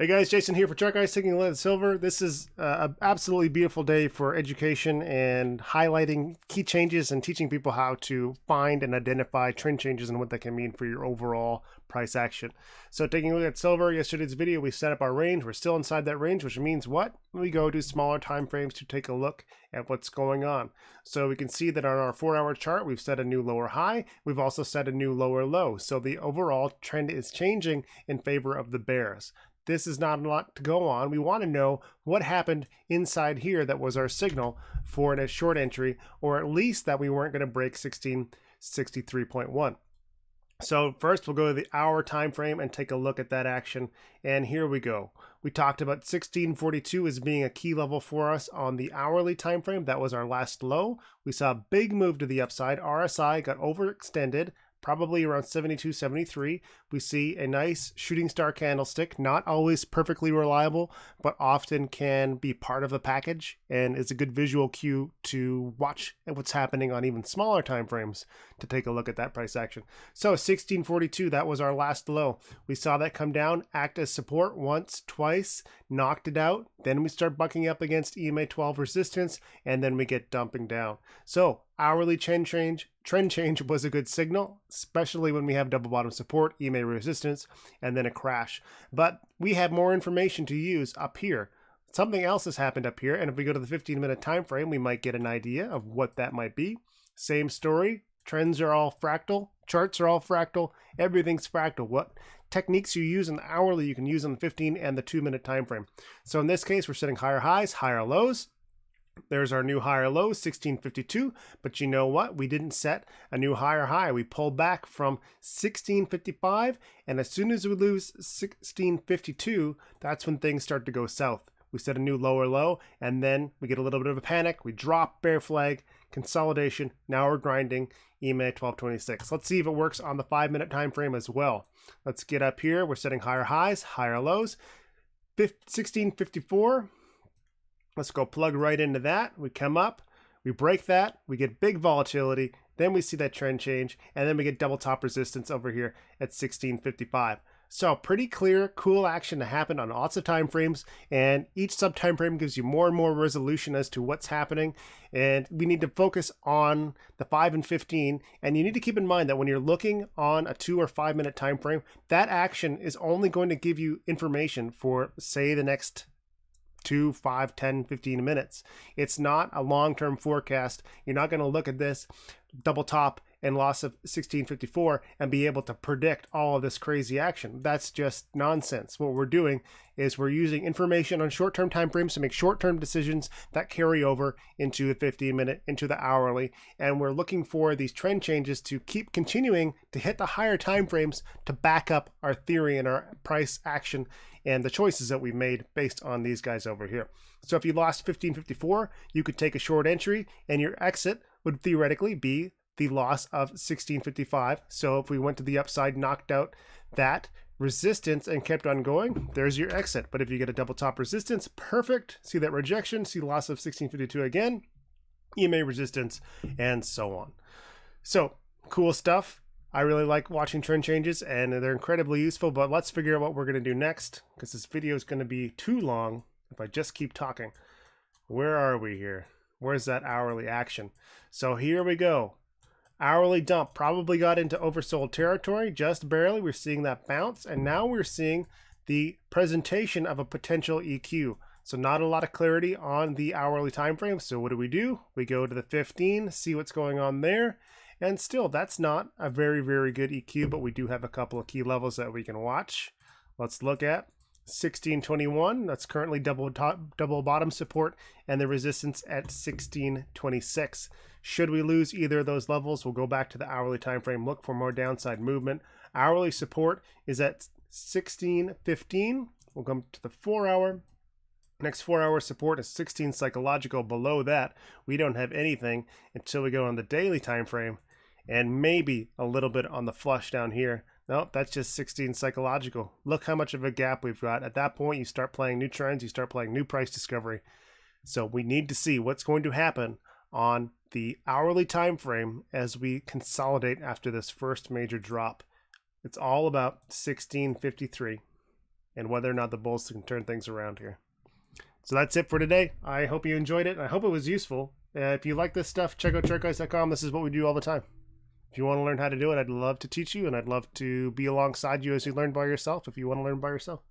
Hey guys, Jason here for TheChartGuys taking a look at silver. This is an absolutely beautiful day for education and highlighting key changes and teaching people how to find and identify trend changes and what that can mean for your overall price action. So taking a look at silver, yesterday's video, we set up our range. We're still inside that range, which means what? We go to smaller time frames to take a look at what's going on. So we can see that on our 4-hour chart, we've set a new lower high. We've also set a new lower low. So the overall trend is changing in favor of the bears. This is not a lot to go on. We want to know what happened inside here that was our signal for a short entry, or at least that we weren't going to break 1663.1. So first we'll go to the hour time frame and take a look at that action. And here we go. We talked about 1642 as being a key level for us on the hourly time frame. That was our last low. We saw a big move to the upside. RSI got overextended, probably around 72, 73. We see a nice shooting star candlestick, not always perfectly reliable, but often can be part of the package and is a good visual cue to watch what's happening on even smaller time frames to take a look at that price action. So 1642, that was our last low. We saw that come down, act as support once, twice, knocked it out. Then we start bucking up against EMA 12 resistance, and then we get dumping down. So hourly trend change was a good signal, especially when we have double bottom support, EMA resistance, and then a crash. But we have more information to use up here. Something else has happened up here, and if we go to the 15-minute time frame, we might get an idea of what that might be. Same story. Trends are all fractal. Charts are all fractal. Everything's fractal. What techniques you use in the hourly, you can use on the 15 and the 2-minute time frame. So in this case, we're setting higher highs, higher lows. There's our new higher low, 1652, but you know what? We didn't set a new higher high. We pulled back from 1655, and as soon as we lose 1652, that's when things start to go south. We set a new lower low, and then we get a little bit of a panic. We drop bear flag, consolidation. Now we're grinding EMA 1226. Let's see if it works on the 5-minute time frame as well. Let's get up here. We're setting higher highs, higher lows. 1654. Let's go plug right into that. We come up, we break that, we get big volatility, then we see that trend change, and then we get double top resistance over here at 1655. So pretty clear, cool action to happen on lots of time frames, and each sub time frame gives you more and more resolution as to what's happening. And we need to focus on the 5 and 15, and you need to keep in mind that when you're looking on a 2 or 5 minute time frame, that action is only going to give you information for, say, the next 2, 5, 10, 15 minutes. It's not a long-term forecast. You're not going to look at this double top and loss of 1654 and be able to predict all of this crazy action. That's just nonsense. What we're doing is we're using information on short-term time frames to make short-term decisions that carry over into the 15-minute, into the hourly, and we're looking for these trend changes to keep continuing to hit the higher time frames to back up our theory and our price action and the choices that we've made based on these guys over here. So if you lost 1554, you could take a short entry and your exit would theoretically be the loss of 1655. So if we went to the upside, knocked out that resistance and kept on going, there's your exit. But if you get a double top resistance, perfect. See that rejection, see loss of 1652 again, EMA resistance, and so on. So cool stuff. I really like watching trend changes, and they're incredibly useful, but let's figure out what we're going to do next, because this video is going to be too long if I just keep talking. Where are we here? Where's that hourly action? So here we go. Hourly dump probably got into oversold territory, just barely. We're seeing that bounce, and now we're seeing the presentation of a potential EQ. So not a lot of clarity on the hourly time frame. So what do? We go to the 15, see what's going on there. And still, that's not a very, very good EQ, but we do have a couple of key levels that we can watch. Let's look at 1621. That's currently double bottom support, and the resistance at 1626. Should we lose either of those levels, we'll go back to the hourly time frame, look for more downside movement. Hourly support is at 1615. We'll come to the 4-hour. Next 4-hour support is 16 psychological. Below that, we don't have anything until we go on the daily time frame, and maybe a little bit on the flush down here. No, that's just 16 psychological. Look how much of a gap we've got. At that point, you start playing new trends, you start playing new price discovery. So we need to see what's going to happen on the hourly time frame as we consolidate after this first major drop. It's all about 1653. and whether or not the bulls can turn things around here. So that's it for today. I hope you enjoyed it. I hope it was useful. If you like this stuff, check out ChartGuys.com. This is what we do all the time. If you want to learn how to do it, I'd love to teach you, and I'd love to be alongside you as you learn by yourself if you want to learn by yourself.